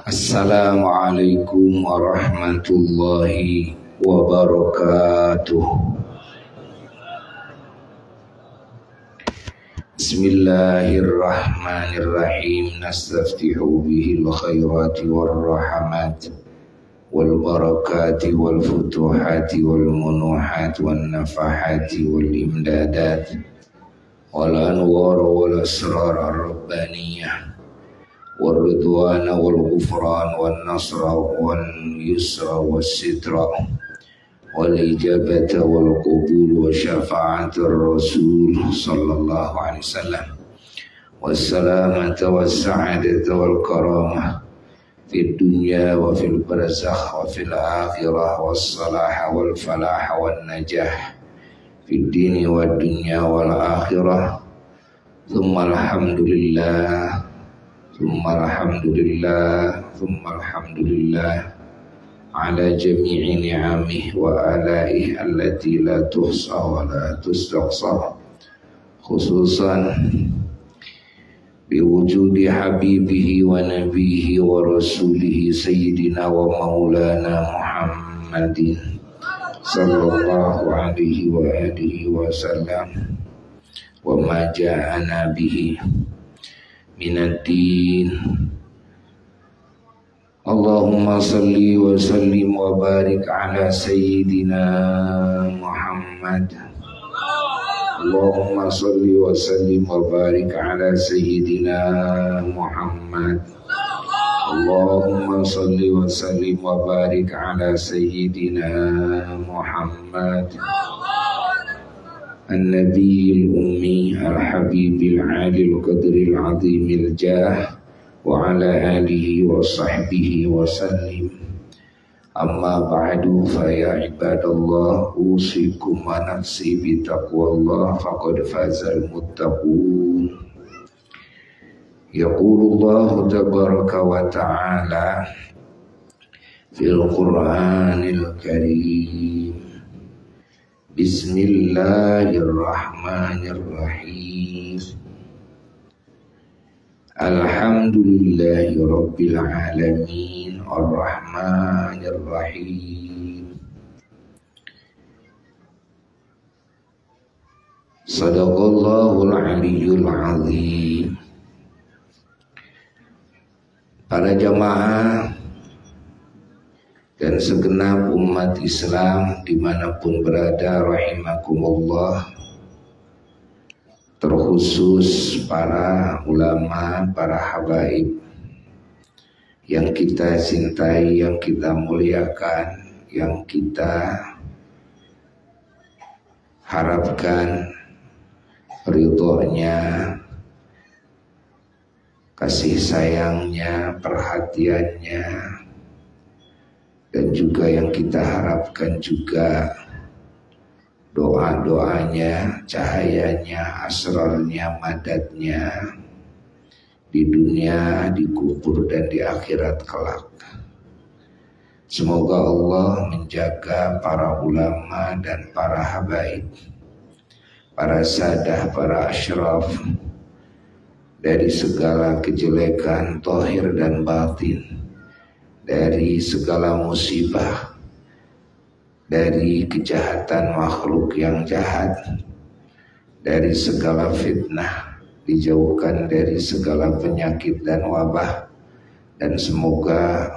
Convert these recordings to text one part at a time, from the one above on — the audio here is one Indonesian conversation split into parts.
Assalamualaikum warahmatullahi wabarakatuh. Bismillahirrahmanirrahim. Nastaftihu bihil khairati warrahmat wal barakati wal futuhati wal munuhat wal nafahati wal imdadat wal anwar wal asrar ar-rabbaniyah والرضوان والغفران والنصر واليسر والستر والإجابة والقبول وشفاعة الرسول صلى الله عليه وسلم والسلامة والسعادة والكرامة في الدنيا وفي البرزخ وفي الآخرة والصلاح والفلاح والنجاح في الدين والدنيا والآخرة ثم الحمد لله ثم الحمد لله على جميع نعمه وآلائه التي لا تحصى ولا تستقصى خصوصا بوجود حبيبه ونبيه ورسوله سيدنا ومولانا محمد صلى الله عليه وآله وسلم وما جاءنا به من الدين. اللهم صل وسلم وبارك على سيدنا محمد. اللهم صل وسلم وبارك على سيدنا محمد. اللهم صل وسلم وبارك على سيدنا محمد النبي الأمي الحبيب العالي القدر العظيم الجاه وعلى آله وصحبه وسلم. أما بعد فيا عباد الله أوصيكم ونفسي بتقوى الله فقد فاز المتقون. يقول الله تبارك وتعالى في القرآن الكريم: Bismillahirrahmanirrahim. Alhamdulillahi rabbil alamin arrahmanirrahim. Sadaqallahul aliyyul azim. Para jamaah dan segenap umat Islam dimanapun berada, rahimakumullah, terkhusus para ulama, para habaib yang kita cintai, yang kita muliakan, yang kita harapkan ridhonya, kasih sayangnya, perhatiannya, dan juga yang kita harapkan juga doa-doanya, cahayanya, asrarnya, madatnya di dunia, di kubur, dan di akhirat kelak. Semoga Allah menjaga para ulama dan para habaib, para sadah, para asyraf dari segala kejelekan zahir dan batin, dari segala musibah, dari kejahatan makhluk yang jahat, dari segala fitnah, dijauhkan dari segala penyakit dan wabah, dan semoga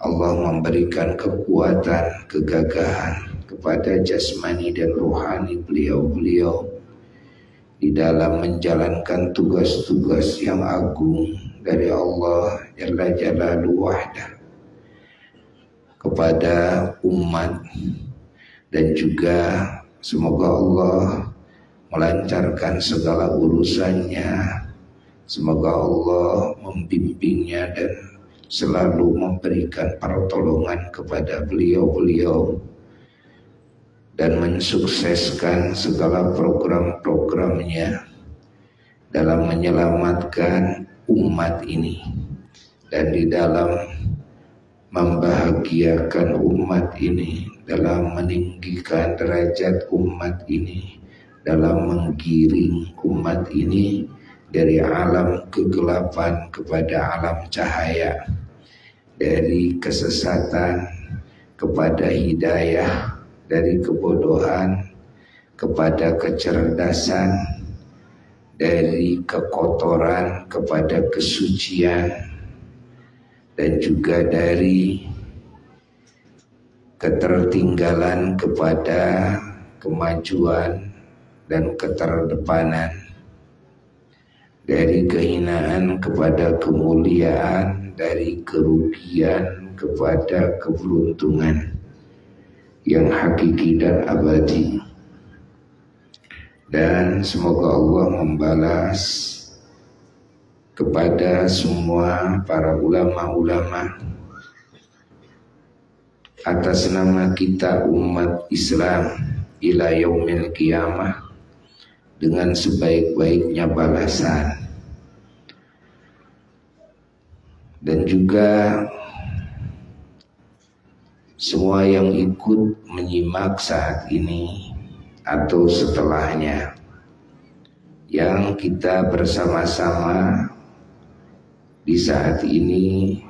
Allah memberikan kekuatan, kegagahan kepada jasmani dan rohani beliau-beliau di dalam menjalankan tugas-tugas yang agung dari Allah Jalla Jalaluhu Wahdah kepada umat, dan juga semoga Allah melancarkan segala urusannya. Semoga Allah membimbingnya dan selalu memberikan pertolongan kepada beliau-beliau dan mensukseskan segala program-programnya dalam menyelamatkan umat ini dan di dalam membahagiakan umat ini, dalam meninggikan derajat umat ini, dalam menggiring umat ini dari alam kegelapan kepada alam cahaya, dari kesesatan kepada hidayah, dari kebodohan kepada kecerdasan, dari kekotoran kepada kesucian, dan juga dari ketertinggalan kepada kemajuan dan keterdepanan, dari kehinaan kepada kemuliaan, dari kerugian kepada keberuntungan yang hakiki dan abadi. Dan semoga Allah membalas kepada semua para ulama-ulama atas nama kita umat Islam ila yaumil qiyamah dengan sebaik-baiknya balasan. Dan juga semua yang ikut menyimak saat ini atau setelahnya, yang kita bersama-sama di saat ini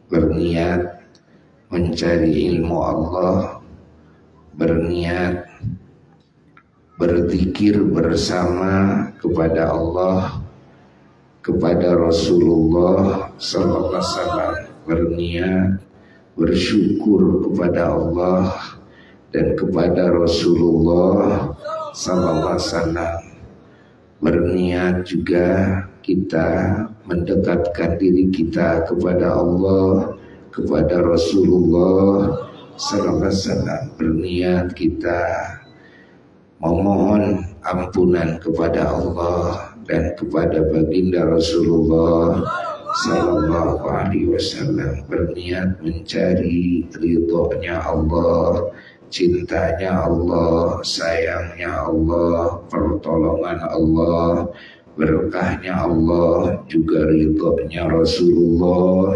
berniat mencari ilmu Allah, berniat berzikir bersama kepada Allah, kepada Rasulullah sallallahu alaihi wasallam, berniat bersyukur kepada Allah dan kepada Rasulullah sallallahu alaihi wasallam, berniat juga kita mendekatkan diri kita kepada Allah, kepada Rasulullah sallallahu alaihi wasallam, berniat kita memohon ampunan kepada Allah dan kepada baginda Rasulullah sallallahu alaihi wasallam, berniat mencari ridhonya Allah, cintanya Allah, sayangnya Allah, pertolongan Allah, berkahnya Allah, juga ridhonya Rasulullah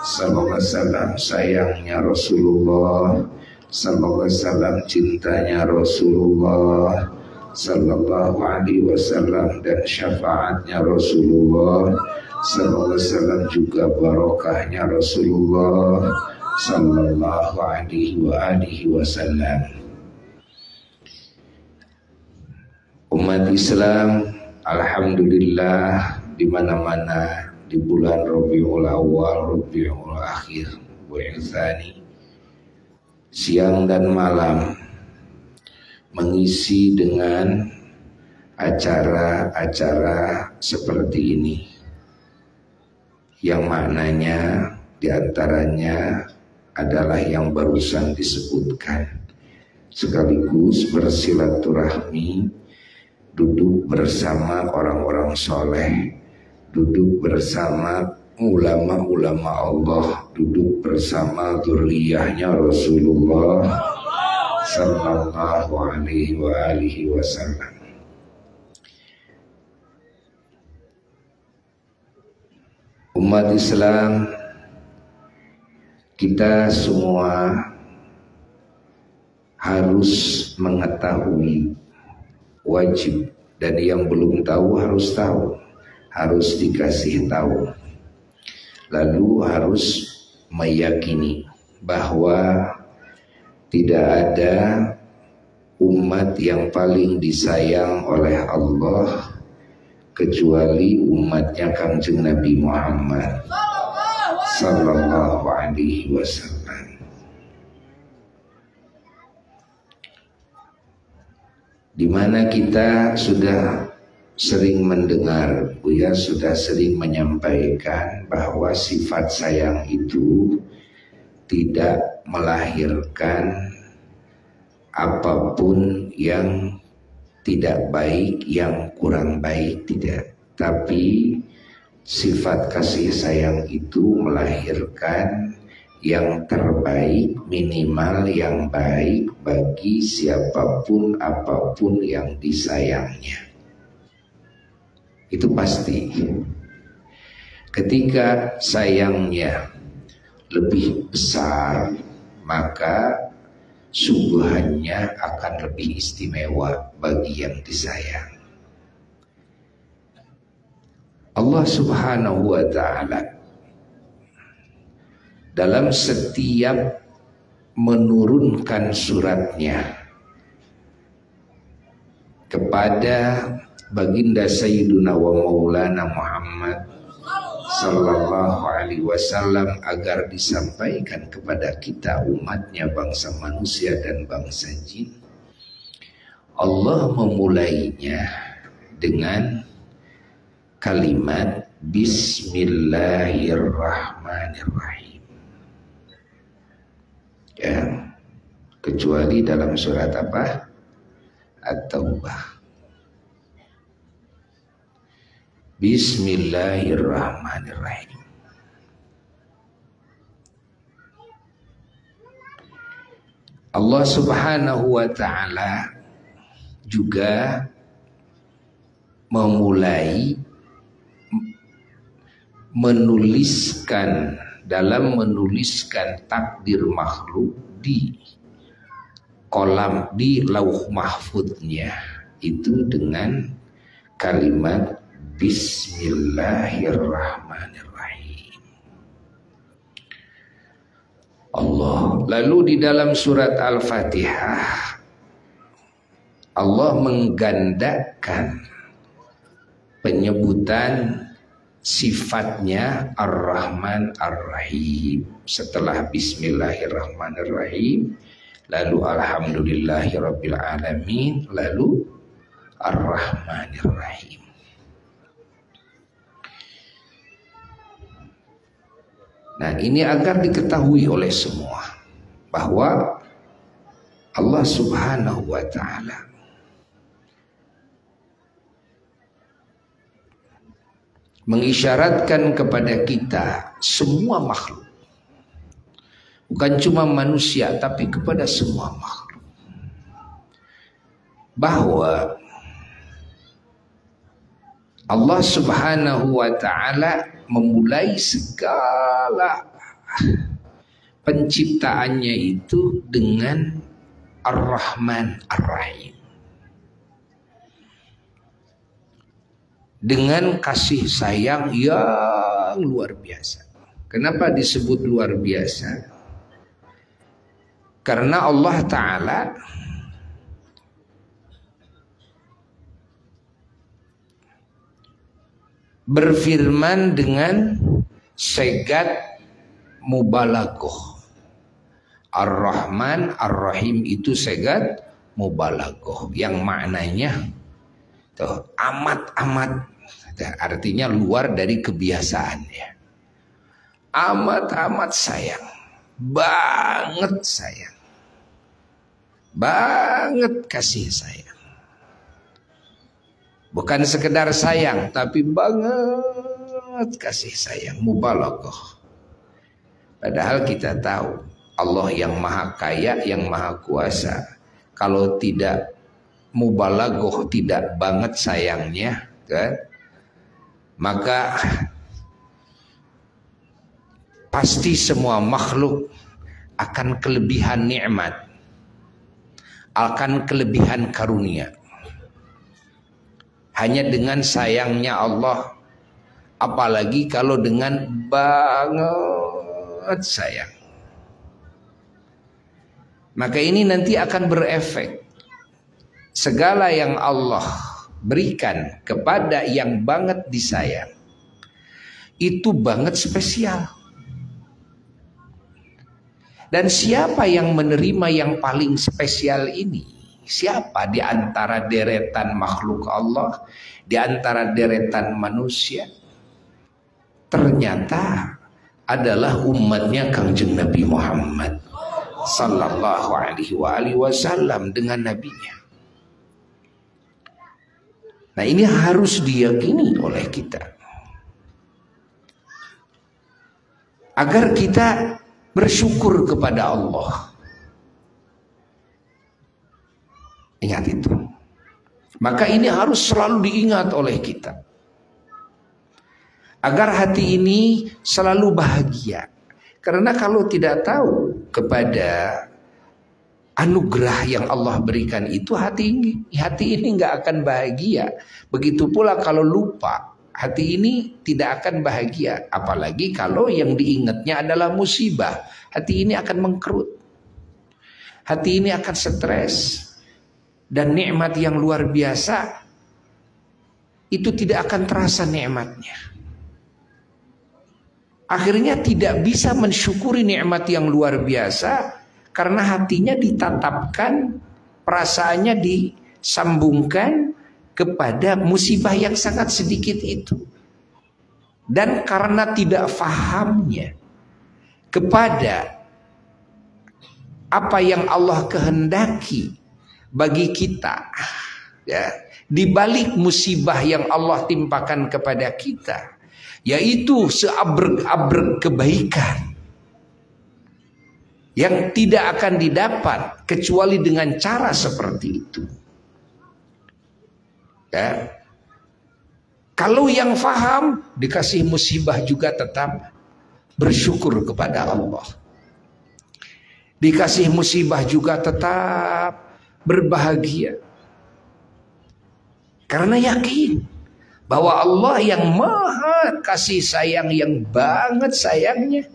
sallallahu alaihi wasallam, sayangnya Rasulullah sallallahu alaihi wasallam, cintanya Rasulullah sallallahu alaihi wasallam, dan syafaatnya Rasulullah sallallahu alaihi wasallam, juga barokahnya Rasulullah sallallahu alaihi wasallam. Umat Islam, alhamdulillah, di mana-mana di bulan Rabiul Awal, Rabiul Akhir, Rabiul Tsani, siang dan malam mengisi dengan acara-acara seperti ini, yang maknanya diantaranya adalah yang barusan disebutkan, sekaligus bersilaturahmi, duduk bersama orang-orang soleh, duduk bersama ulama-ulama Allah, duduk bersama dzurriyyahnya Rasulullah sallallahu alaihi wasallam. Umat Islam, kita semua harus mengetahui, wajib, dan yang belum tahu harus tahu, harus dikasih tahu. Lalu harus meyakini bahwa tidak ada umat yang paling disayang oleh Allah kecuali umatnya Kangjeng Nabi Muhammad sallallahu alaihi wasallam. Di mana kita sudah sering mendengar, Buya sudah sering menyampaikan bahwa sifat sayang itu tidak melahirkan apapun yang tidak baik, yang kurang baik, tidak. Tapi sifat kasih sayang itu melahirkan yang terbaik, minimal yang baik bagi siapapun apapun yang disayangnya. Itu pasti. Ketika sayangnya lebih besar, maka suguhannya akan lebih istimewa bagi yang disayang. Allah Subhanahu wa ta'ala dalam setiap menurunkan suratnya kepada baginda Sayyiduna wa Maulana Muhammad sallallahu alaihi wasallam agar disampaikan kepada kita umatnya, bangsa manusia dan bangsa jin. Allah memulainya dengan kalimat Bismillahirrahmanirrahim. Ya, kecuali dalam surat apa? At-Taubah. Bismillahirrahmanirrahim. Allah Subhanahu wa ta'ala juga memulai menuliskan takdir makhluk di kolam di lauh mahfudnya itu dengan kalimat Bismillahirrahmanirrahim. Allah. Lalu di dalam surat Al-Fatihah Allah menggandakan penyebutan sifatnya Ar-Rahman Ar-Rahim. Setelah Bismillahirrahmanirrahim, lalu Alhamdulillahirabbil alamin, lalu Ar-Rahmanirrahim. Nah, ini agar diketahui oleh semua bahwa Allah Subhanahu wa ta'ala mengisyaratkan kepada kita semua makhluk, bukan cuma manusia tapi kepada semua makhluk, bahwa Allah Subhanahu wa ta'ala memulai segala penciptaannya itu dengan Ar-Rahman Ar-Rahim, dengan kasih sayang yang luar biasa. Kenapa disebut luar biasa? Karena Allah Ta'ala berfirman dengan segat mubalaghah. Ar-Rahman Ar-Rahim itu segat mubalaghah yang maknanya tuh, amat-amat, artinya luar dari kebiasaan ya. Amat-amat sayang, banget sayang, banget kasih sayang. Bukan sekedar sayang, tapi banget kasih sayang, mubalaghah. Padahal kita tahu Allah yang maha kaya, yang maha kuasa, kalau tidak mubalaghah, tidak banget sayangnya, kan, maka pasti semua makhluk akan kelebihan nikmat, akan kelebihan karunia. Hanya dengan sayangnya Allah, apalagi kalau dengan banget sayang, maka ini nanti akan berefek. Segala yang Allah berikan kepada yang banget disayang itu banget spesial. Dan siapa yang menerima yang paling spesial ini? Siapa di antara deretan makhluk Allah, di antara deretan manusia? Ternyata adalah umatnya Kangjeng Nabi Muhammad sallallahu alaihi wasallam dengan nabinya. Nah, ini harus diyakini oleh kita agar kita bersyukur kepada Allah. Ingat itu. Maka ini harus selalu diingat oleh kita, agar hati ini selalu bahagia. Karena kalau tidak tahu kepada anugerah yang Allah berikan itu, hati ini nggak akan bahagia. Begitu pula kalau lupa hati ini tidak akan bahagia. Apalagi kalau yang diingatnya adalah musibah. Hati ini akan mengkerut. Hati ini akan stres. Dan nikmat yang luar biasa itu tidak akan terasa nikmatnya. Akhirnya tidak bisa mensyukuri nikmat yang luar biasa karena hatinya ditatapkan, perasaannya disambungkan kepada musibah yang sangat sedikit itu. Dan karena tidak fahamnya kepada apa yang Allah kehendaki bagi kita, ya, di balik musibah yang Allah timpakan kepada kita, yaitu seabrek-abrek kebaikan yang tidak akan didapat kecuali dengan cara seperti itu. Ya. Kalau yang faham dikasih musibah juga tetap bersyukur kepada Allah. Dikasih musibah juga tetap berbahagia. Karena yakin bahwa Allah yang maha kasih sayang, yang banget sayangnya,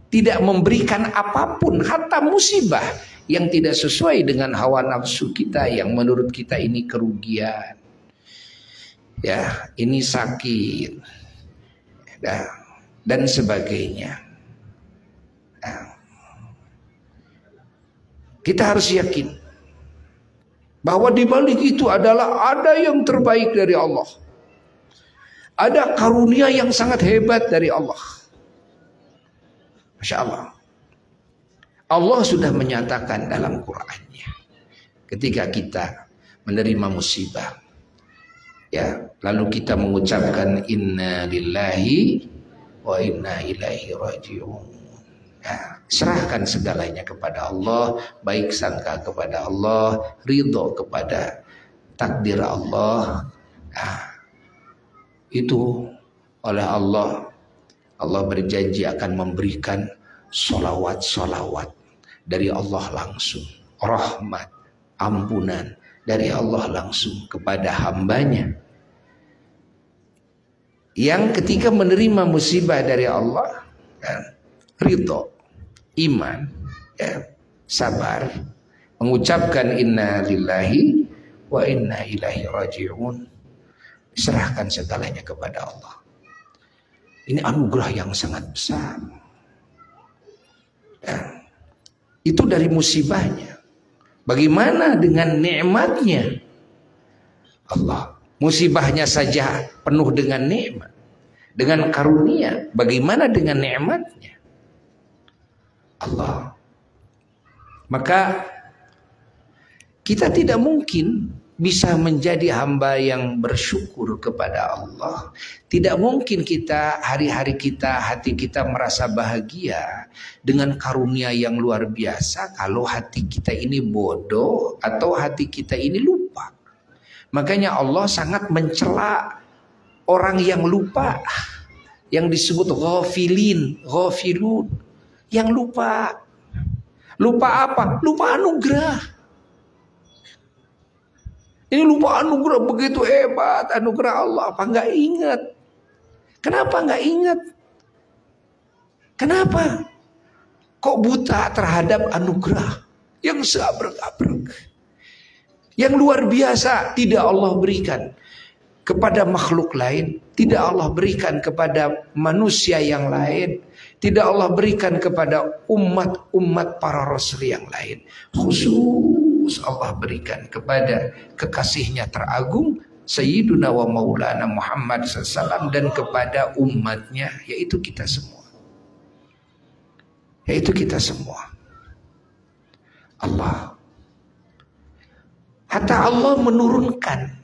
tidak memberikan apapun, hatta musibah yang tidak sesuai dengan hawa nafsu kita, yang menurut kita ini kerugian, ya, ini sakit, dan sebagainya. Kita harus yakin bahwa di balik itu adalah ada yang terbaik dari Allah. Ada karunia yang sangat hebat dari Allah. Masya Allah. Allah sudah menyatakan dalam Qur'annya, ketika kita menerima musibah, ya, lalu kita mengucapkan inna lillahi wa inna ilaihi raji'un. Ya, serahkan segalanya kepada Allah, baik sangka kepada Allah, ridho kepada takdir Allah. Nah, itu oleh Allah berjanji akan memberikan solawat dari Allah langsung, rahmat, ampunan dari Allah langsung kepada hambanya, yang ketika menerima musibah dari Allah, ya, ridho, iman, ya, sabar, mengucapkan inna lillahi wa inna ilaihi raji'un, serahkan segalanya kepada Allah. Ini anugerah yang sangat besar, ya. Itu dari musibahnya. Bagaimana dengan nikmatnya Allah? Musibahnya saja penuh dengan nikmat, dengan karunia. Bagaimana dengan nikmatnya Allah? Maka kita tidak mungkin bisa menjadi hamba yang bersyukur kepada Allah. Tidak mungkin kita hari-hari kita, hati kita merasa bahagia dengan karunia yang luar biasa kalau hati kita ini bodoh atau hati kita ini lupa. Makanya Allah sangat mencela orang yang lupa, yang disebut ghafilun, yang lupa. Lupa apa? Lupa anugerah. Ini lupa anugerah, begitu hebat anugerah Allah, apa nggak ingat? Kenapa nggak ingat? Kenapa? Kok buta terhadap anugerah yang seabrek-abrek, yang luar biasa, tidak Allah berikan kepada makhluk lain, tidak Allah berikan kepada manusia yang lain, tidak Allah berikan kepada umat-umat para rasul yang lain. Khusus Allah berikan kepada kekasihnya teragung Sayyiduna wa Maulana Muhammad SAW, dan kepada umatnya, yaitu kita semua. Yaitu kita semua. Allah. Hatta Allah menurunkan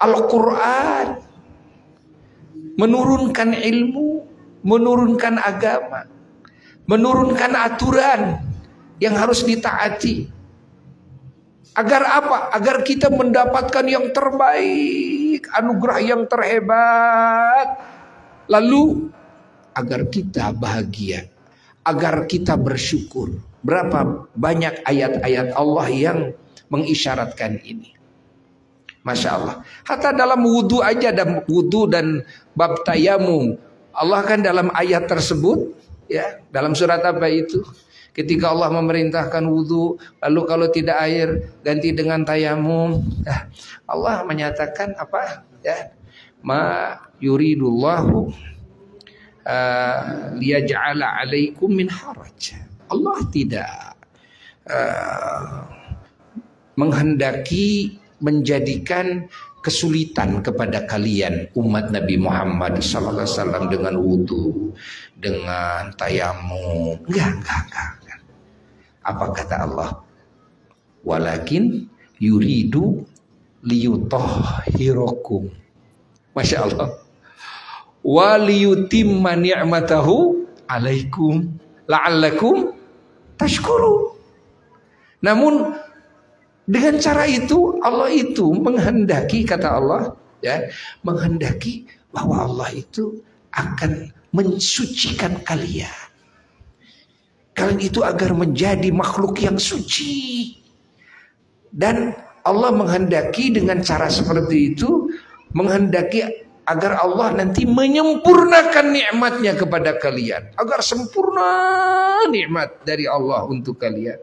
Al-Quran, menurunkan ilmu, menurunkan agama, menurunkan aturan yang harus ditaati. Agar apa? Agar kita mendapatkan yang terbaik, anugerah yang terhebat. Lalu agar kita bahagia, agar kita bersyukur. Berapa banyak ayat-ayat Allah yang mengisyaratkan ini. Masya Allah. Hatta dalam wudhu aja, dan wudhu dan bab tayamum, Allah kan dalam ayat tersebut, ya, dalam surat apa itu? Ketika Allah memerintahkan wudhu, lalu kalau tidak air ganti dengan tayamum. Nah, Allah menyatakan apa? Ya, ma yuridullahu liyaj'ala alaikum min haraj. Allah tidak menghendaki menjadikan kesulitan kepada kalian umat Nabi Muhammad SAW dengan wudhu, dengan tayamum. Enggak. Apa kata Allah? Walakin yuridu liyutahhirakum. Masya Allah. Wa liyutimma ni'matahu alaikum la'allakum tashkurun. Namun dengan cara itu Allah itu menghendaki, kata Allah, ya, menghendaki bahwa Allah itu akan mensucikan kalian. Kalian itu agar menjadi makhluk yang suci. Dan Allah menghendaki dengan cara seperti itu, menghendaki agar Allah nanti menyempurnakan nikmatnya kepada kalian, agar sempurna nikmat dari Allah untuk kalian.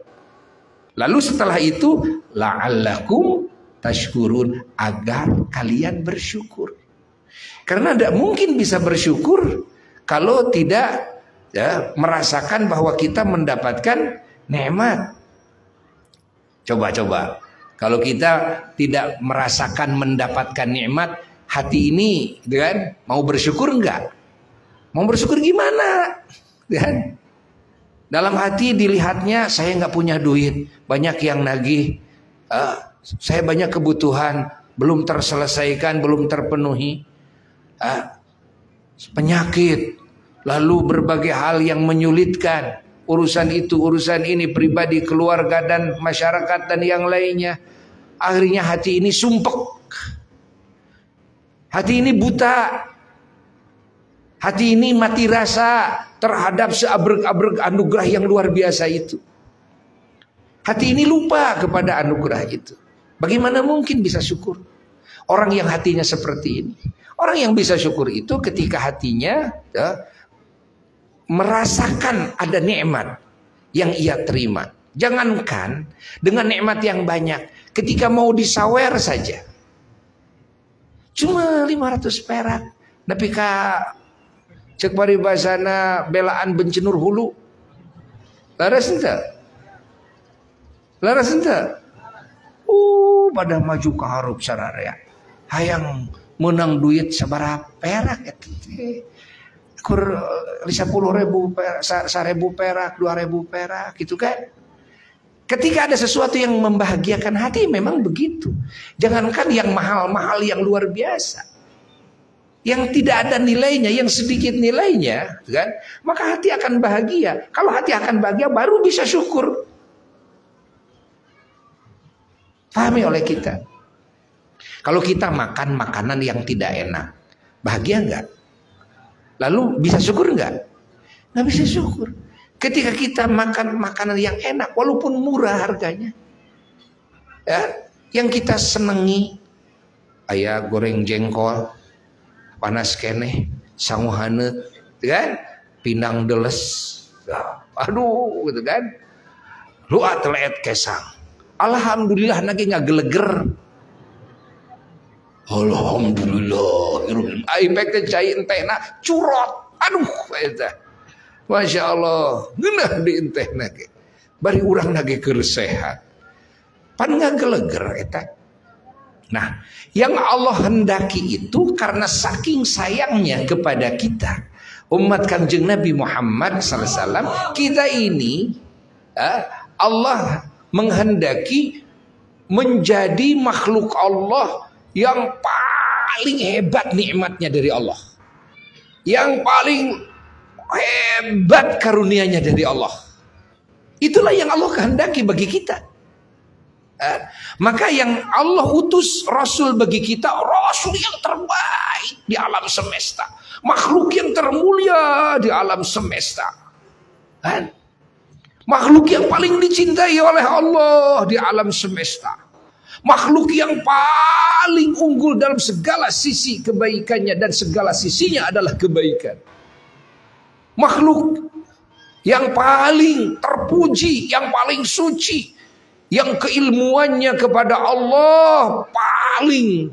Lalu setelah itu la'allakum tashkurun, agar kalian bersyukur. Karena tidak mungkin bisa bersyukur kalau tidak, ya, merasakan bahwa kita mendapatkan nikmat. Coba kalau kita tidak merasakan mendapatkan nikmat, hati ini, kan, mau bersyukur enggak? Mau bersyukur gimana? Kan? Dalam hati dilihatnya, saya nggak punya duit, banyak yang nagih, saya banyak kebutuhan belum terselesaikan, belum terpenuhi, penyakit, lalu berbagai hal yang menyulitkan, urusan itu, urusan ini, pribadi, keluarga, dan masyarakat, dan yang lainnya. Akhirnya hati ini sumpek, hati ini buta, hati ini mati rasa terhadap seabrek-abrek anugerah yang luar biasa itu. Hati ini lupa kepada anugerah itu. Bagaimana mungkin bisa syukur? Orang yang hatinya seperti ini. Orang yang bisa syukur itu ketika hatinya, ya, merasakan ada nikmat yang ia terima. Jangankan dengan nikmat yang banyak, ketika mau disawer saja, cuma 500 perak. Tapi kak cek paribasana belaan bencenur hulu. Laras ente? Laras ente? Pada maju ke harup sararea. Hayang menang duit sabaraha perak eta teh. Kur 10.000 perak, 1.000 perak, 2.000 perak gitu kan. Ketika ada sesuatu yang membahagiakan hati memang begitu. Jangankan yang mahal-mahal yang luar biasa, yang tidak ada nilainya, yang sedikit nilainya, kan? Maka hati akan bahagia. Kalau hati akan bahagia, baru bisa syukur. Pahami oleh kita. Kalau kita makan makanan yang tidak enak, bahagia enggak? Lalu bisa syukur enggak? Nggak bisa syukur. Ketika kita makan makanan yang enak, walaupun murah harganya, ya, yang kita senangi, ayam goreng jengkol, panas keneh, sanguhane, kan, pinang deles, aduh, gitu kan, lu atlet kesang, alhamdulillah nagi ngageleger, alhamdulillah, impactnya cai entena curot, aduh, itu, masya Allah, ngenah di entena, bari urang nagi kersehat, pan ngageleger, itu. Nah, yang Allah hendaki itu karena saking sayangnya kepada kita, umat Kanjeng Nabi Muhammad SAW, kita ini, Allah menghendaki menjadi makhluk Allah yang paling hebat nikmatnya dari Allah, yang paling hebat karunianya dari Allah. Itulah yang Allah kehendaki bagi kita. Maka yang Allah utus Rasul bagi kita, Rasul yang terbaik di alam semesta, makhluk yang termulia di alam semesta, makhluk yang paling dicintai oleh Allah di alam semesta, makhluk yang paling unggul dalam segala sisi kebaikannya dan segala sisinya adalah kebaikan. Makhluk yang paling terpuji, yang paling suci, yang keilmuannya kepada Allah paling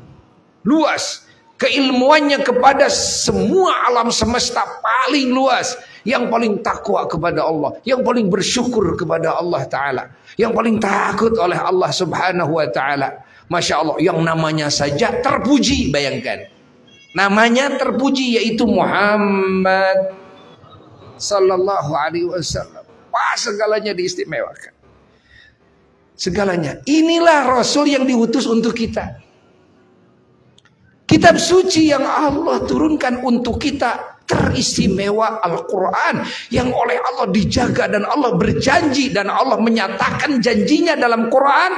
luas, keilmuannya kepada semua alam semesta paling luas, yang paling takwa kepada Allah, yang paling bersyukur kepada Allah Ta'ala, yang paling takut oleh Allah Subhanahu wa Ta'ala. Masya Allah, yang namanya saja terpuji, bayangkan, namanya terpuji, yaitu Muhammad Sallallahu Alaihi Wasallam. Wah, segalanya diistimewakan, segalanya. Inilah Rasul yang diutus untuk kita. Kitab suci yang Allah turunkan untuk kita teristimewa Al-Quran, yang oleh Allah dijaga dan Allah berjanji dan Allah menyatakan janjinya dalam Quran.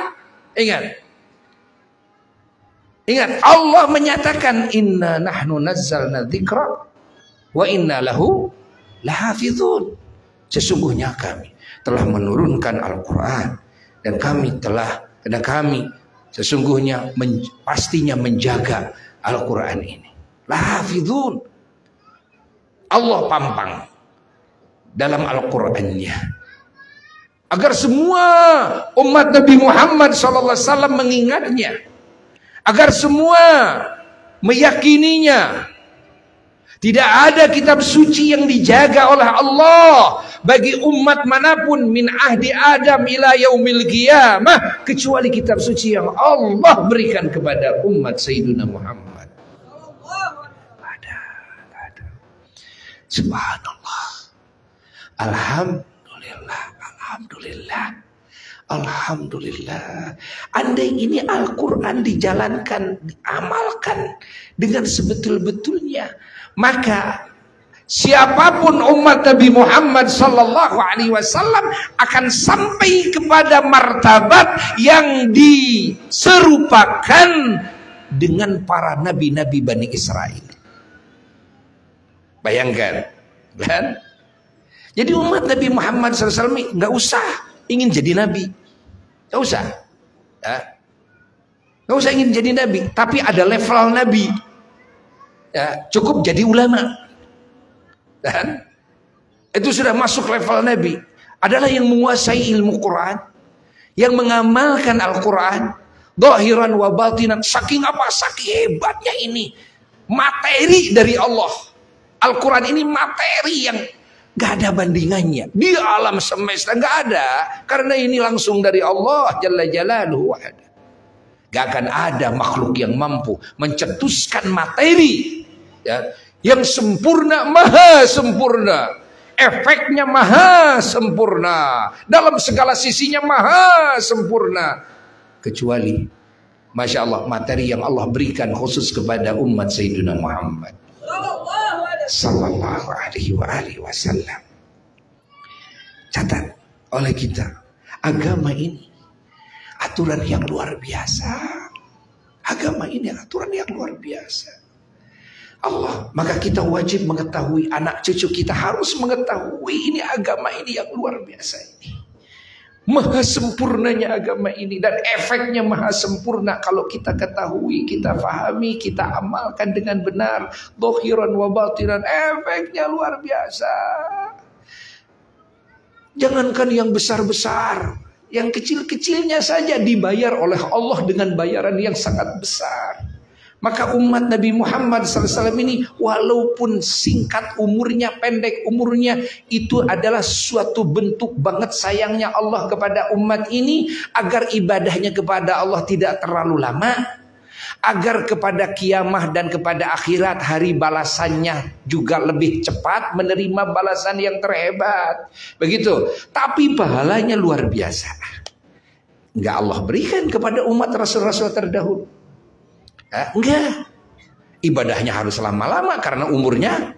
Ingat, Allah menyatakan inna nahnu nazzalna dzikra wa inna lahu lahafizun. Sesungguhnya kami telah menurunkan Al-Quran dan kami sesungguhnya pastinya menjaga Al-Quran ini. Lahafizun, Allah pampang dalam Al-Qurannya agar semua umat Nabi Muhammad SAW mengingatnya, agar semua meyakininya. Tidak ada kitab suci yang dijaga oleh Allah bagi umat manapun min ahdi Adam ila yaumil qiyamah kecuali kitab suci yang Allah berikan kepada umat Sayyidina Muhammad. Ada. Subhanallah. Alhamdulillah. Andai ini Al-Quran dijalankan, diamalkan dengan sebetul-betulnya, maka siapapun umat Nabi Muhammad Sallallahu Alaihi Wasallam akan sampai kepada martabat yang diserupakan dengan para nabi-nabi Bani Israel. Bayangkan, kan? Jadi umat Nabi Muhammad SAW nggak usah ingin jadi nabi, nggak usah, nggak usah ingin jadi nabi, tapi ada level nabi. Ya, cukup jadi ulama, dan itu sudah masuk level nabi. Adalah yang menguasai ilmu Quran, yang mengamalkan Al-Quran zahiran wa batinan. Saking apa? Saking hebatnya ini materi dari Allah. Al-Quran ini materi yang gak ada bandingannya di alam semesta, gak ada, karena ini langsung dari Allah Jalla Jalaluhu wahda. Gak akan ada makhluk yang mampu mencetuskan materi yang sempurna, maha sempurna, efeknya maha sempurna, dalam segala sisinya maha sempurna, kecuali Masya Allah materi yang Allah berikan khusus kepada umat Sayyidina Muhammad Sallallahu Alaihi Wasallam. Catat oleh kita, agama ini aturan yang luar biasa. Agama ini aturan yang luar biasa. Allah, maka kita wajib mengetahui, anak cucu kita harus mengetahui ini agama ini yang luar biasa ini. Maha sempurnanya agama ini dan efeknya maha sempurna kalau kita ketahui, kita fahami, kita amalkan dengan benar. Zahiran wa batinan, efeknya luar biasa. Jangankan yang besar-besar, yang kecil-kecilnya saja dibayar oleh Allah dengan bayaran yang sangat besar. Maka umat Nabi Muhammad SAW ini walaupun singkat umurnya, pendek umurnya, itu adalah suatu bentuk banget sayangnya Allah kepada umat ini, agar ibadahnya kepada Allah tidak terlalu lama, agar kepada kiamah dan kepada akhirat hari balasannya juga lebih cepat, menerima balasan yang terhebat. Begitu. Tapi pahalanya luar biasa. Enggak Allah berikan kepada umat Rasul-Rasul terdahulu. Enggak, ibadahnya harus lama-lama karena umurnya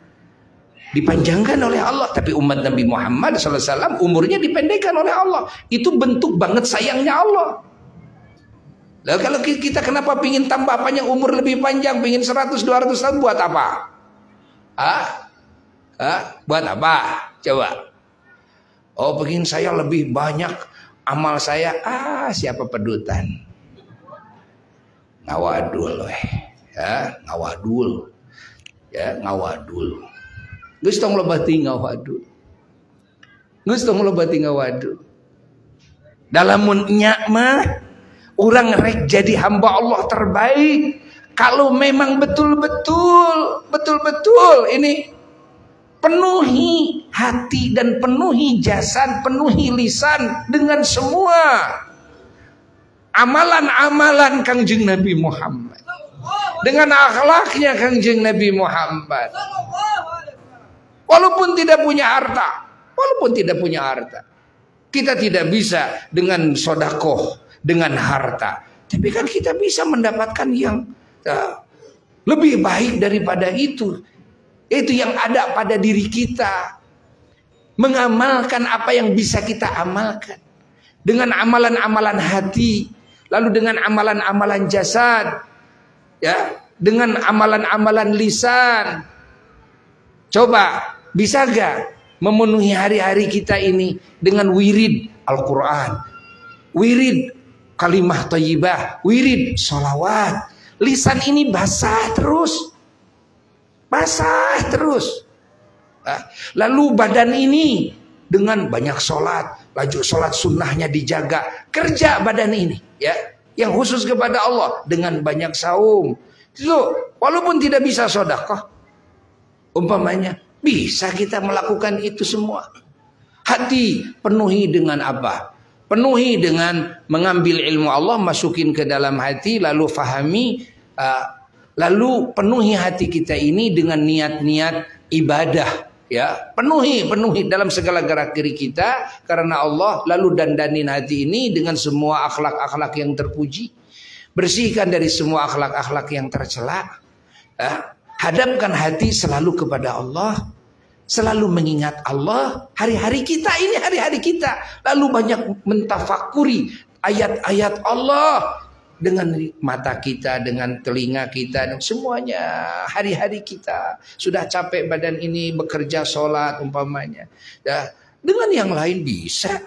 dipanjangkan oleh Allah. Tapi umat Nabi Muhammad SAW umurnya dipendekkan oleh Allah. Itu bentuk banget sayangnya Allah. Lalu kalau kita kenapa pingin tambah panjang umur, lebih panjang, pingin 100-200 tahun, buat apa? Buat apa? Coba. Oh, pingin saya lebih banyak amal saya. Siapa pedutan? ngawadul ya, ngawadul. Ya, ngawadul. Geus tong lobati ngawadul. Geus tong lobati ngawadul. Dalamun nya mah urang rek jadi hamba Allah terbaik. Kalau memang betul-betul ini penuhi hati dan penuhi jasad, penuhi lisan dengan semua amalan-amalan Kangjeng Nabi Muhammad. Dengan akhlaknya Kangjeng Nabi Muhammad. Walaupun tidak punya harta. Kita tidak bisa dengan sodakoh, dengan harta. Tapi kan kita bisa mendapatkan yang lebih baik daripada itu. Itu yang ada pada diri kita. Mengamalkan apa yang bisa kita amalkan. Dengan amalan-amalan hati. Lalu dengan amalan-amalan jasad. Ya, dengan amalan-amalan lisan. Coba, bisa gak memenuhi hari-hari kita ini dengan wirid Al-Quran, wirid kalimah thayyibah, wirid sholawat. Lisan ini basah terus. Lalu badan ini dengan banyak sholat, laju sholat sunnahnya dijaga. Kerja badan ini, ya, yang khusus kepada Allah dengan banyak saum. Itu walaupun tidak bisa sedekah, umpamanya bisa kita melakukan itu semua. Hati penuhi dengan apa? Penuhi dengan mengambil ilmu Allah, masukin ke dalam hati, lalu fahami, lalu penuhi hati kita ini dengan niat-niat ibadah. Ya, penuhi dalam segala gerak geri kita karena Allah, lalu dandanin hati ini dengan semua akhlak-akhlak yang terpuji, bersihkan dari semua akhlak-akhlak yang tercela. Hadapkan hati selalu kepada Allah, selalu mengingat Allah. Hari-hari kita ini hari-hari kita, lalu banyak mentafakuri ayat-ayat Allah dengan mata kita, dengan telinga kita, dan semuanya. Hari-hari kita sudah capek badan ini bekerja sholat umpamanya, ya, dengan yang lain bisa.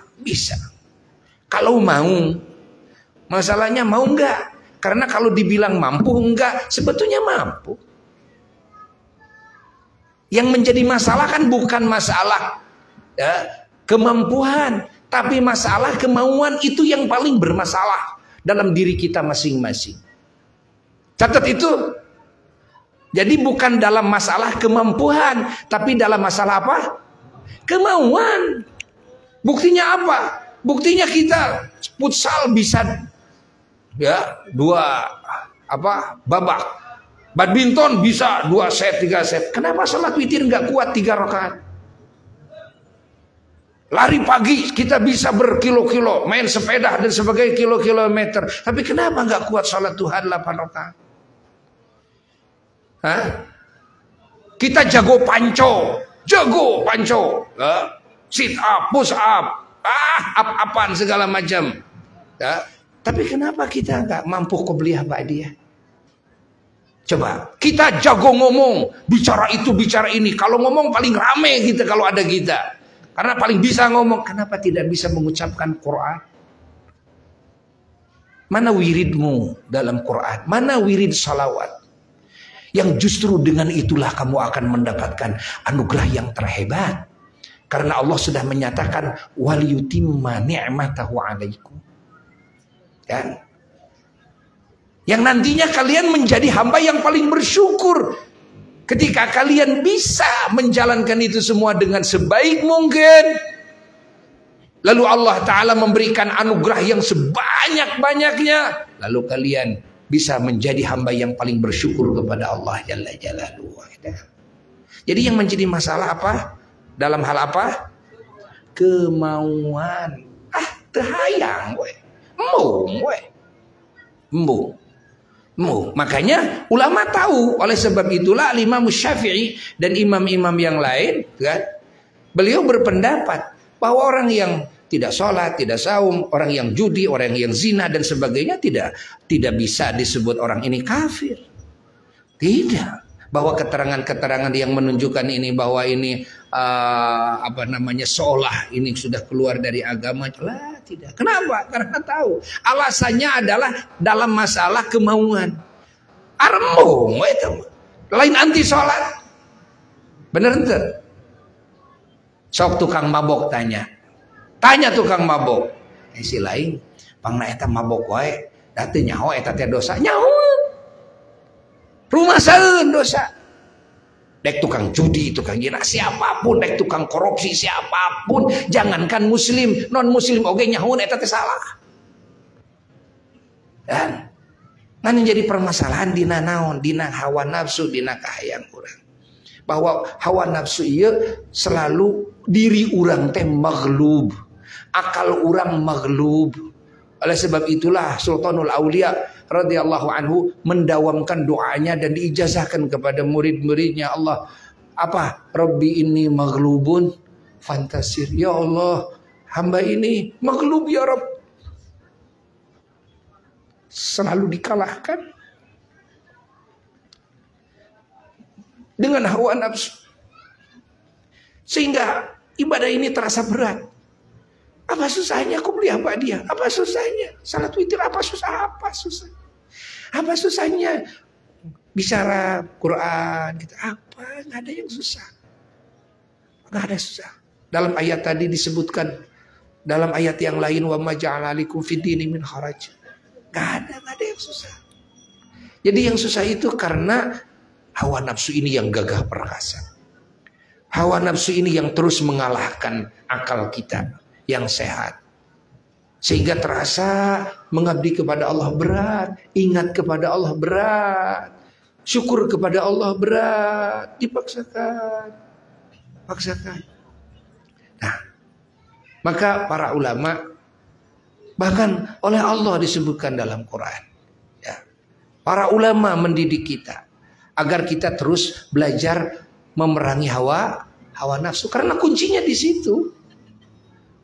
Kalau mau, masalahnya mau enggak? Karena kalau dibilang mampu enggak, sebetulnya mampu. Yang menjadi masalah kan bukan masalah kemampuan, tapi masalah kemauan. Itu yang paling bermasalah dalam diri kita masing-masing. Catat itu. Jadi bukan dalam masalah kemampuan, tapi dalam masalah apa? Kemauan. Buktinya apa? Buktinya kita futsal bisa, ya, 2 babak. Badminton bisa 2 set, 3 set. Kenapa salat witir nggak kuat 3 rakaat? Lari pagi kita bisa berkilo-kilo, main sepeda dan sebagainya kilo-kilometer. Tapi kenapa nggak kuat salat Tuhan 8 rakaat? Kita jago panco, sit up, push up, up-upan segala macam. Tapi kenapa kita nggak mampu qobliyah ba'diyah? Coba, kita jago ngomong, bicara itu, bicara ini. Kalau ngomong paling rame kita kalau ada kita. Karena paling bisa ngomong. Kenapa tidak bisa mengucapkan Quran? Mana wiridmu dalam Quran? Mana wirid salawat? Yang justru dengan itulah kamu akan mendapatkan anugerah yang terhebat. Karena Allah sudah menyatakan waliyutimma ni'matahu 'alaikum. Ya. Yang nantinya kalian menjadi hamba yang paling bersyukur ketika kalian bisa menjalankan itu semua dengan sebaik mungkin. Lalu Allah Ta'ala memberikan anugerah yang sebanyak-banyaknya. Lalu kalian bisa menjadi hamba yang paling bersyukur kepada Allah Jalla Jalaluhu. Jadi yang menjadi masalah apa? Dalam hal apa? Kemauan. Terhayang we. Makanya ulama tahu. Oleh sebab itulah Imam Syafi'i dan imam-imam yang lain, kan, beliau berpendapat bahwa orang yang tidak sholat, tidak saum, orang yang judi, orang yang zina dan sebagainya tidak bisa disebut orang ini kafir. Tidak. Bahwa keterangan-keterangan yang menunjukkan ini bahwa ini seolah ini sudah keluar dari agama, tidak. Kenapa? Karena tahu alasannya adalah dalam masalah kemauan. Armong itu lain anti sholat. Bener ente? Sok tukang mabok tanya tukang mabok. Si lain pangna eta mabok wae, da teu nyaho eta teh dosa. Nyaho. Rumasaeun dosa. Dek tukang judi, tukang zina, siapapun, dek tukang korupsi, siapapun, jangankan muslim, non muslim oge nyahoun eta teh salah. Dan yang jadi permasalahan dina naon, dina hawa nafsu, dina kahayang urang. Bahwa hawa nafsu ieu selalu diri urang teh maghlub, akal urang maghlub. Oleh sebab itulah Sultanul Aulia radhiyallahu anhu mendawamkan doanya dan diijazahkan kepada murid-muridnya. Allah apa? Rabbi inni maghlubun fantasir. Ya Allah, hamba ini maghlub ya Rabb. Selalu dikalahkan dengan hawa nafsu. Sehingga ibadah ini terasa berat. Apa susahnya aku beli apa dia? Apa susahnya? Salat witir apa susah? Apa susah? Apa susahnya? Bicara Quran gitu. Apa? Nggak ada yang susah. Nggak ada susah. Dalam ayat tadi disebutkan, dalam ayat yang lain wa ma ja'ala alaikum fid-dini min haraj. Nggak ada yang susah. Jadi yang susah itu karena hawa nafsu ini yang gagah perkasa. Hawa nafsu ini yang terus mengalahkan akal kita yang sehat. Sehingga terasa mengabdi kepada Allah berat, ingat kepada Allah berat, syukur kepada Allah berat, dipaksakan. Nah, maka para ulama bahkan oleh Allah disebutkan dalam Quran, ya, para ulama mendidik kita agar kita terus belajar memerangi hawa nafsu, karena kuncinya di situ.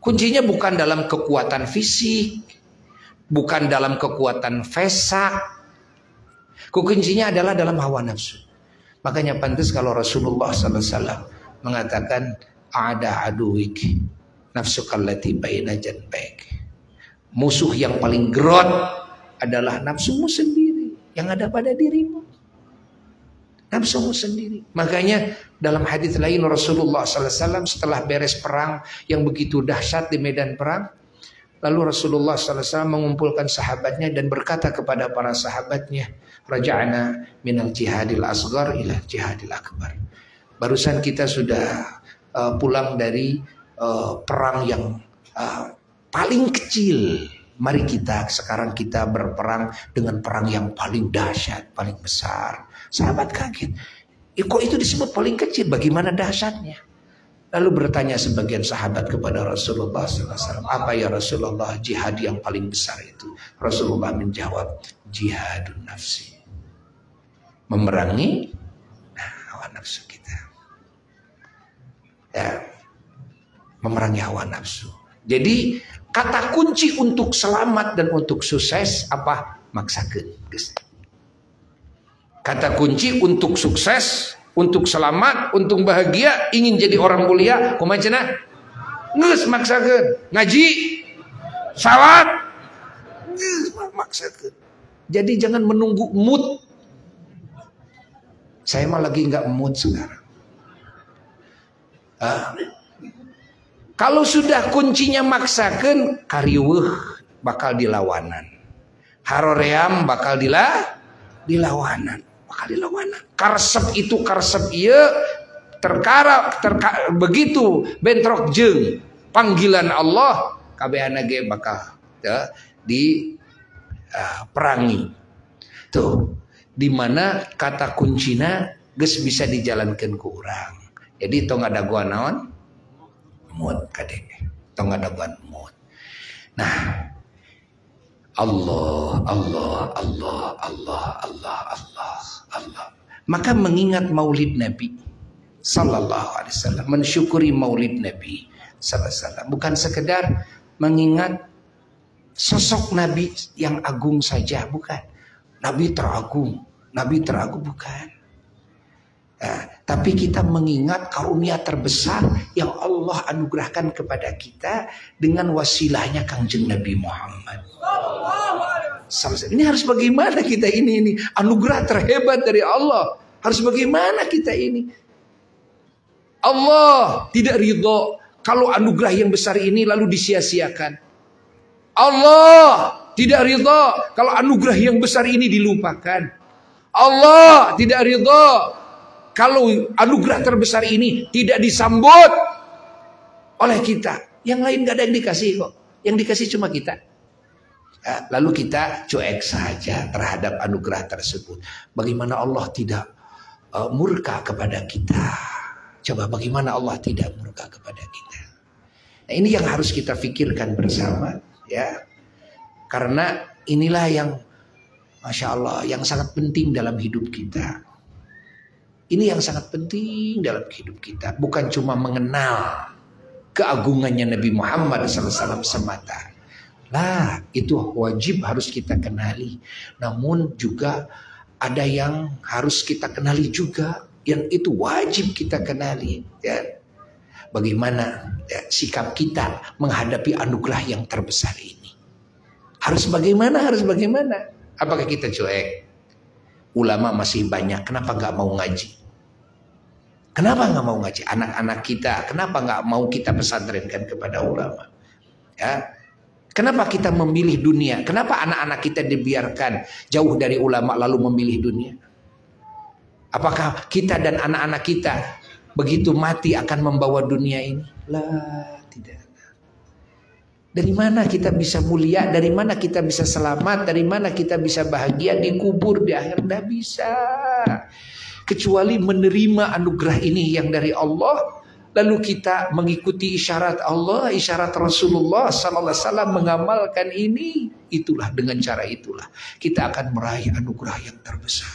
Kuncinya bukan dalam kekuatan fisik, bukan dalam kekuatan fesak. Kuncinya adalah dalam hawa nafsu. Makanya pantas kalau Rasulullah SAW mengatakan ada aduwik nafsukallati baina janbaik. Musuh yang paling gerot adalah nafsumu sendiri yang ada pada dirimu. Nafsumu sendiri. Makanya dalam hadis lain Rasulullah SAW setelah beres perang yang begitu dahsyat di medan perang, lalu Rasulullah SAW mengumpulkan sahabatnya dan berkata kepada para sahabatnya, raja'na minal jihadil asghar ila jihadil akbar. Barusan kita sudah pulang dari perang yang paling kecil. Mari sekarang kita berperang dengan perang yang paling dahsyat, paling besar. Sahabat kaget. Kok itu disebut paling kecil? Bagaimana dahsyatnya? Lalu bertanya sebagian sahabat kepada Rasulullah SAW, apa ya Rasulullah jihad yang paling besar itu? Rasulullah menjawab, jihadun nafsi. Memerangi hawa nafsu kita. Ya, memerangi hawa nafsu. Jadi kata kunci untuk selamat dan untuk sukses apa? Maksakeun. Kata kunci untuk sukses, untuk selamat, untuk bahagia, ingin jadi orang mulia, kumaha cenah? Geus maksakeun. Ngaji, salat, geus maksakeun. Jadi jangan menunggu mood. Saya mah lagi enggak mood sekarang. Kalau sudah kuncinya maksakeun, kariweuh bakal dilawanan. Haroream bakal dilawanan. Karsep itu karsep iya begitu bentrok jeung panggilan Allah kabehana ge bakal perangi. Tuh di mana kata kuncina geus bisa dijalankan ku urang. Jadi tong ngadaguan naon? Mood kadek. Tong ngadaguan mood. Nah, Allah. Maka mengingat maulid Nabi sallallahu alaihi wasallam, mensyukuri maulid Nabi sallallahu alaihi wasallam, bukan sekedar mengingat sosok Nabi yang agung saja, bukan. Nabi teragung bukan. Tapi kita mengingat karunia terbesar yang Allah anugerahkan kepada kita dengan wasilahnya Kangjeng Nabi Muhammad. Ini harus bagaimana kita ini anugerah terhebat dari Allah. Harus bagaimana kita ini? Allah tidak ridho kalau anugerah yang besar ini lalu disia-siakan. Allah tidak ridho kalau anugerah yang besar ini dilupakan. Allah tidak ridho kalau anugerah terbesar ini tidak disambut oleh kita. Yang lain gak ada yang dikasih kok. Yang dikasih cuma kita. Lalu kita cuek saja terhadap anugerah tersebut. Bagaimana Allah tidak murka kepada kita? Coba bagaimana Allah tidak murka kepada kita? Nah, ini yang harus kita pikirkan bersama, ya. Karena inilah yang, Masya Allah, yang sangat penting dalam hidup kita. Ini yang sangat penting dalam hidup kita. Bukan cuma mengenal keagungannya Nabi Muhammad SAW semata. Lah, itu wajib harus kita kenali. Namun juga ada yang harus kita kenali juga, yang itu wajib kita kenali. Ya. Bagaimana sikap kita menghadapi anugerah yang terbesar ini? Harus bagaimana? Harus bagaimana? Apakah kita cuek? Ulama masih banyak, kenapa nggak mau ngaji? Kenapa nggak mau ngaji? Anak-anak kita, kenapa nggak mau kita pesantrenkan kepada ulama? Ya. Kenapa kita memilih dunia? Kenapa anak-anak kita dibiarkan jauh dari ulama lalu memilih dunia? Apakah kita dan anak-anak kita begitu mati akan membawa dunia ini? Lah, tidak. Dari mana kita bisa mulia? Dari mana kita bisa selamat? Dari mana kita bisa bahagia di kubur di akhir? Tidak bisa. Kecuali menerima anugerah ini yang dari Allah. Lalu kita mengikuti isyarat Allah, isyarat Rasulullah Sallallahu Alaihi Wasallam mengamalkan ini. Itulah, dengan cara itulah kita akan meraih anugerah yang terbesar.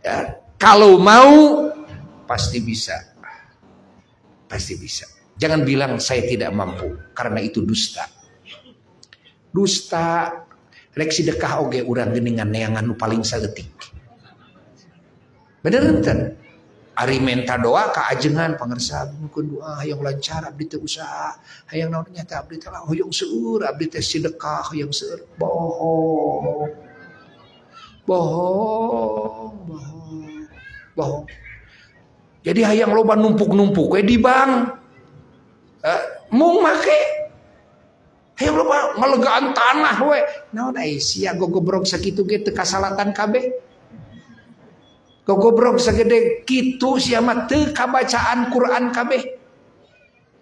Ya, kalau mau pasti bisa, pasti bisa. Jangan bilang saya tidak mampu, karena itu dusta. Dusta. Rek sedekah oge urang geuningan neangan nu paling saeutik. Bener enten? Ari menta doa ka ajengan pangersa mungkin doa hayang lancar abdi teh usaha hayang naon nyata abdi teh hoyong seueur abdi teh sedekah hoyong seueur bohong jadi hayang loba numpuk-numpuk we di bank mung make hayang loba ngalegaan tanah we naon aya sia gogobrog sakitu ge teu kasalatan kabeh. Gogobrog sagede kitu siamat teu kabacaan Quran kabeh.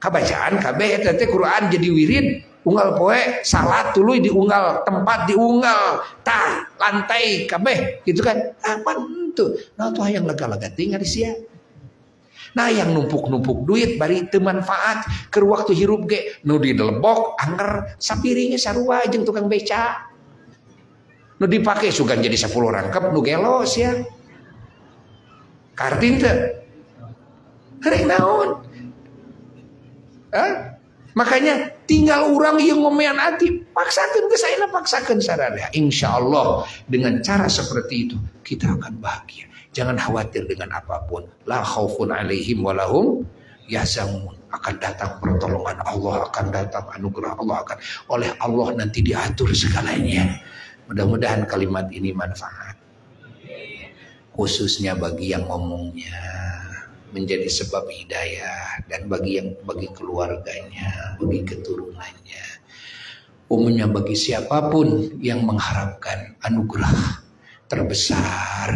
Kabacaan kabeh eta teh Quran jadi wirid, unggal poe salat tuluy diunggal, tempat diunggal, tah lantai kabeh gitu kan. Apa tuh? Nah tuh hayang lega-lega teh ngari sia. Nah yang numpuk-numpuk duit bari teu manfaat keur waktu hirup ge nu didelebok anger sapiringnya sarua jeung tukang beca. Nu dipake sugan jadi 10 rangkep nu gelos ya. Kartin teh hari naon makanya tinggal orang yang ngomean hati paksakan ke saya paksakan sarana insyaallah dengan cara seperti itu kita akan bahagia. Jangan khawatir dengan apapun. La khaufun alaihim walahum yahzanun. Akan datang pertolongan Allah, akan datang anugerah Allah, akan oleh Allah nanti diatur segalanya. Mudah-mudahan kalimat ini manfaat, khususnya bagi yang ngomongnya menjadi sebab hidayah, dan bagi keluarganya, bagi keturunannya, umumnya bagi siapapun yang mengharapkan anugerah terbesar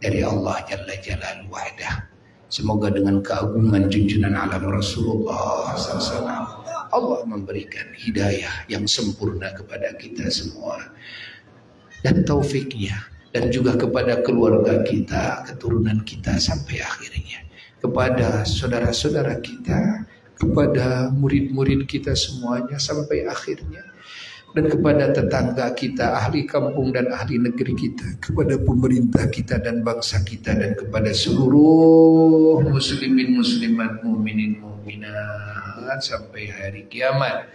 dari Allah Jalla Jalaluhu wa'ala. Semoga dengan keagungan junjungan alam Rasulullah SAW Allah memberikan hidayah yang sempurna kepada kita semua dan taufiknya, dan juga kepada keluarga kita, keturunan kita sampai akhirnya, kepada saudara-saudara kita, kepada murid-murid kita semuanya sampai akhirnya, dan kepada tetangga kita, ahli kampung dan ahli negeri kita, kepada pemerintah kita dan bangsa kita, dan kepada seluruh muslimin muslimat, mukminin mukminat sampai hari kiamat,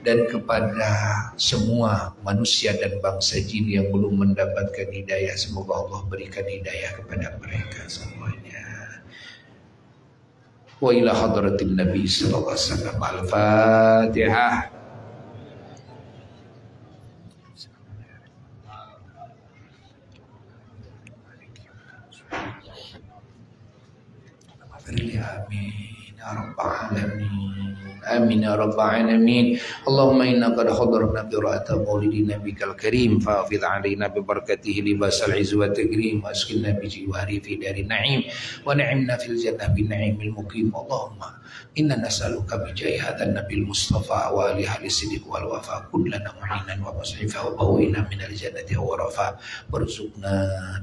dan kepada semua manusia dan bangsa jin yang belum mendapatkan hidayah, semoga Allah berikan hidayah kepada mereka semuanya. wa ila hadratin Nabi sallallahu alaihi wasallam. Al-Fatihah. Amin ya rabbal alamin. Amin ya rabbal alamin. Allahumma inna qad hadarna bi ra'ati maulidi nabiyil karim fa'fid 'alaina bi barakatihi libasal 'izzi wa takrim wa asqina bi jiwari fi darin na'im wa na'imna fil jannati bin na'imil muqim. Allahumma inna nas'aluka bi jahi hadzal nabiyil mustafa wa alihi as-siddiq wal wafa kullana mu'inan wa musrifa wa bawina min al-jannati wa rafa warzuqna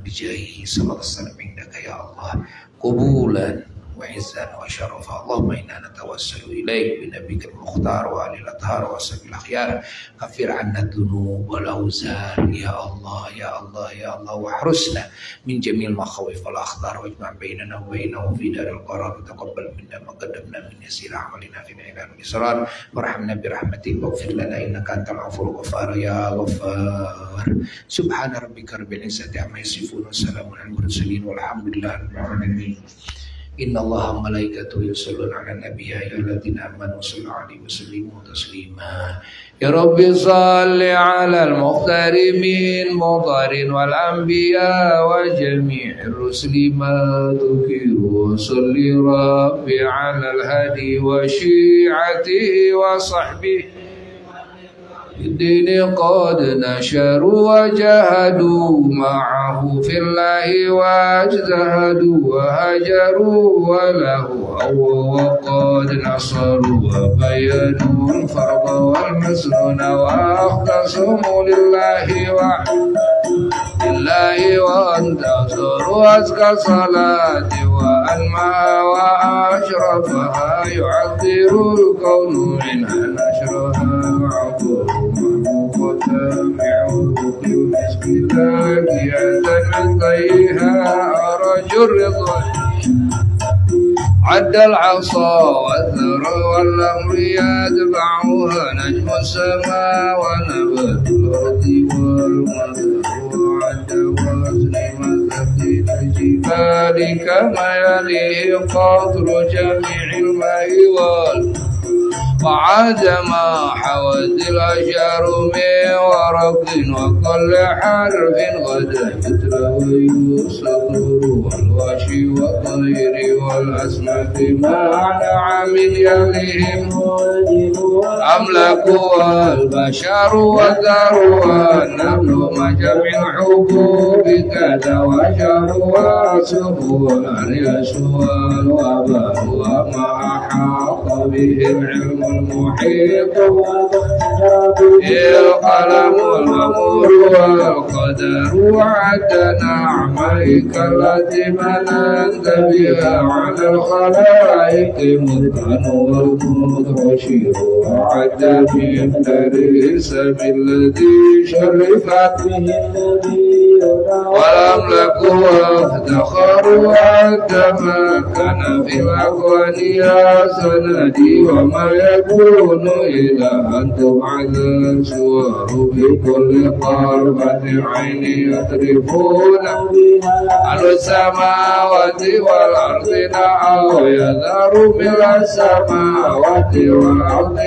bi jahi sallallahu alaihi wasallam indaka ya Allah qubulan وعزا وشرفا. اللهم إنا نتوسل إليك بنبيك المختار وآل الأطهار وصحبه الأخيار كفر عنا الذنوب والأوزار يا الله يا الله يا الله واحرسنا من جميع المخاوف والأخطار واجمع بيننا وبينه في دار القرار وتقبل منا ما قدمنا من يسير أعمالنا في الإعلان والإصرار وارحمنا برحمتك واغفر لنا إنك أنت الغفور الغفار يا غفار. سبحان ربك رب العزة عما يصفون وسلام على المرسلين والحمد لله رب العالمين. Inna Allah malaikatu yusalluna ala nabi ya ayyuhalladzina amanu sallu alaihi wa sallimu taslima. Ya Rabbi salli ala al-mukhtari min mudharin wal anbiya wa jami'ir rusuli ma tukiru wa salli rabbi ala al-hadi wa syi'atihi wa sahbihi الدين قد نشروا وجاهدوا معه في الله واجتهدوا وهجروا وله وقد نصروا وبينوا الفرض والمسنون واختصموا لله وانتصروا أزكى صلاة وأنمى وأشرفها يعذر الكون منها نشرها وعبور وتابعوا بمسك ذاكية من طيها أرجو الرضا عد العصا والثرى والأمر يتبعها نجم السماء ونبات الأرض والمطر وعد وزن مثل الجبال كما يليه قطر جميع الماء وعاد ما حوت الأشجار من ورق وكل حرف غدا مثله الصدور والوشي والطير والأسماك معنى من يليهم أملكوا البشر والذروا النمل مجمع حبوب كذا وشر وسبوا الياس والوباء وما أحاط به العلم المحيط القلم والأمور والقدر وعد نعميك التي مننت بها على الخلائق مدهن والمدرشير وعد من الاسم الذي شرفت به النبي والأملك وافتخر وتمكن في الأكوان يا سندي وما يكون إلا أن تبعد السور بكل طرفة عين يطرفون على السماوات والأرض أو يذر من السماوات والأرض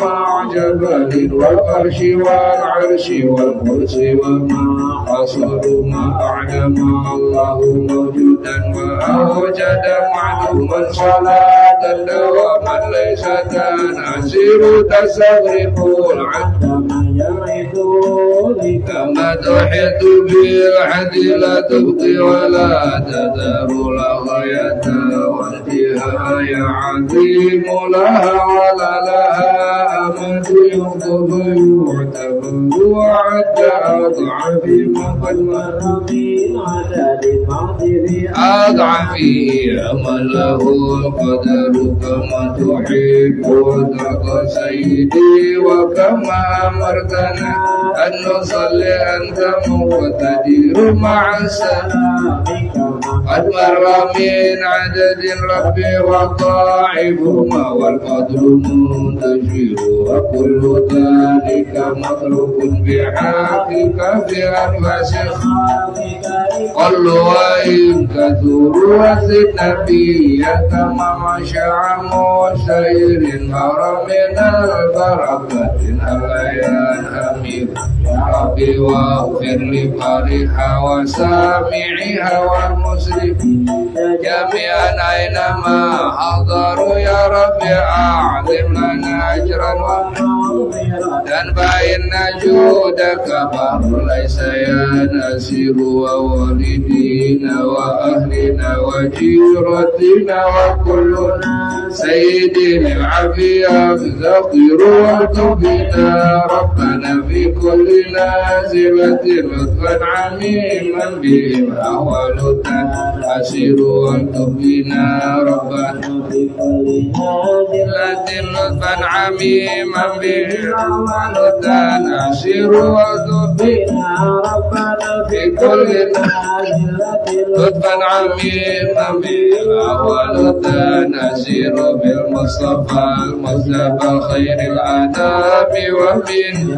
مع جبل والفرش والعرش والكرسي وما حصلوا ما أعلم الله موجودا وأوجد معلوما صلاة دوما ليس تنعسر تستغرق العبد من يعرف كما تحيط بالعد لا تبقي ولا تذر الغاية وانتهاء عظيم لها ولا لها أمد يخطب يعتبر وعد أضعف ما قد مر من عدد أضعف أمله القدر كما تحب وترضى سيدي وكما أمرتنا أن نصلي أنت مقتدر مع السلام قد مر من عدد ربي وضاعفهما والقدر منتشر وكل ذلك مطلوب بحقك في أنفاس قل وإن كثروا وزد نبيك مع شعم وسير هرم من البركة الأيان أمير يا ربي واغفر لفرحها وسامعها والمسلمين جميعا أينما حضروا يا ربي أعظم لنا أجرا dan فإن جودك بحر ليس ينسر ووالدينا وأهلنا وجيرتنا وكلنا سيدي العافية ذخير وتبنا ربنا في كل نازلة لطفا عميما بهم أحوال تنحسر وتبنا ربنا في كل نازلة لطفا عميما بهم أحوال تنحسر وتبنا ربنا في كل نازلة لطفا عميما بهم أحوال تنحسر بالمصطفى المصطفى خير الآداب ومن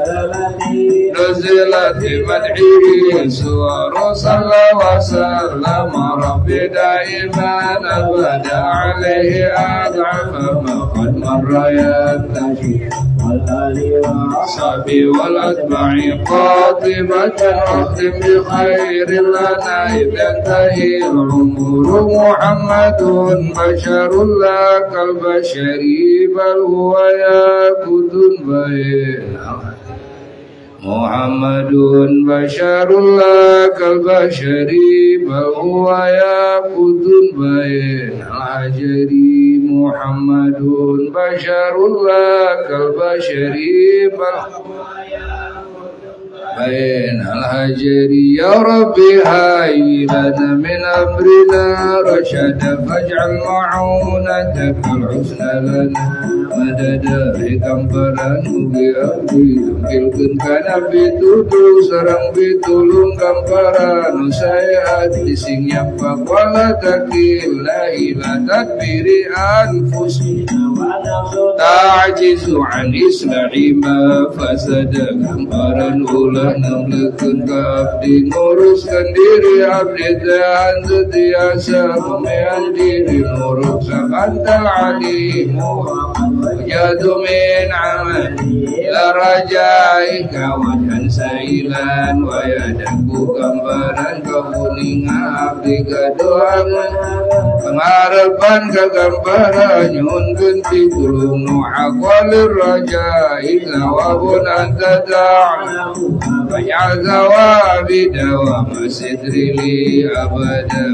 نزلت مدعيه سور صلى وسلم ربي دائما أبدا عليه أضعف ما قد مر ينتهي والآل والصحب والأتباع قاطبة واختم بخير لنا إذ ينتهي العمر محمد بشر لا كالبشر بل هو ياقوت بين محمد بشر لا كالبشر بل هو ياقوت بين الحجر محمد بشر لا كالبشر بل بين الهجر يا ربي هاي لنا من أمرنا رشدا فاجعل معونتك الحسنى لنا مددا gambaran mugi abdi tampilkeun kana pituduh sareng pitulung gambaran saya ati sing nyapak wala takilna ila tadbiri anfusina ta'jizu an islahi ma fasada gambaran ulah namlekeun ka abdi nguruskan diri abdi teh setiasa memean diri nguruskan antal alimu jadu min amali ila rajaika wajan sailan wa yadaku gambaran kabuninga abdi kadoangan pengarepan kagambaran nyunkeun pitulung nu aqwalir rajaika wabun anta ta'lamu banyak zawabi dawam sidri li abada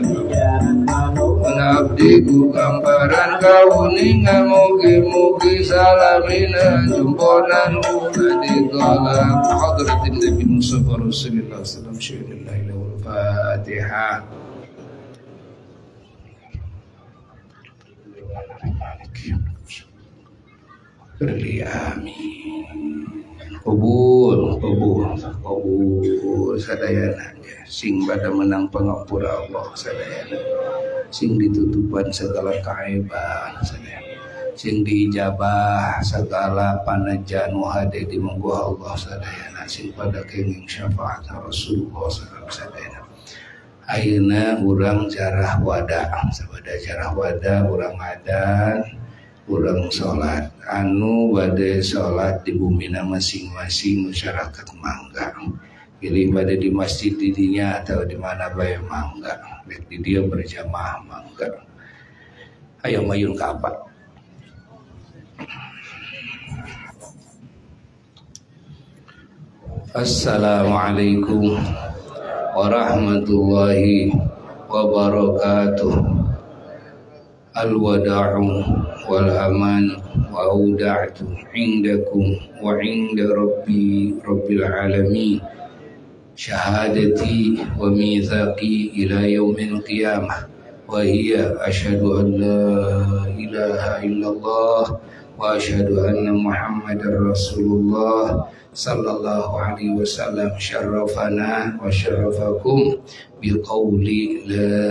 abdiku gambaran kauninga mugi-mugi salamina jumponan di dalam hadratin Nabi Mustafa Rasulullah sallallahu alaihi wasallam. Fatihah. Kubur sadayana sing pada menang pangapura Allah sadayana sing ditutupan segala kaaiban sadayana sing diijabah segala panajan hade di munggu Allah sadayana sing pada kenging syafaat Rasulullah sallallahu alaihi wasallam. Ayeuna urang jarah wada sabada jarah wada urang adan urang salat anu bade salat di bumina masing-masing masyarakat mangga pilih bade di masjid didinya atau di mana bae mangga di dia berjamaah mangga ayo mayun ka apa. Assalamualaikum warahmatullahi wabarakatuh. Al-wada'u wal aman wa auda'tu indakum wa inda rabbil alamin syahadati wa mithaqi ila yaumil qiyamah wa hiya asyhadu an la ilaha illallah wa asyhadu anna muhammadar rasulullah sallallahu alaihi wasallam syarrafana wa syarrafakum biqauli la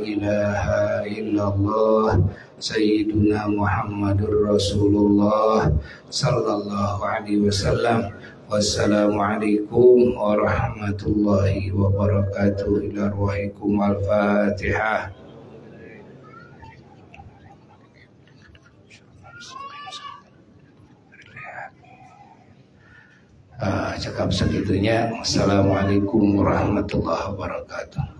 ilaha illallah Sayyiduna Muhammadur Rasulullah sallallahu alaihi wasallam. Wassalamualaikum warahmatullahi wabarakatuh. Ila ruhikum al-Fatihah. Cakap segitunya. Assalamualaikum warahmatullahi wabarakatuh.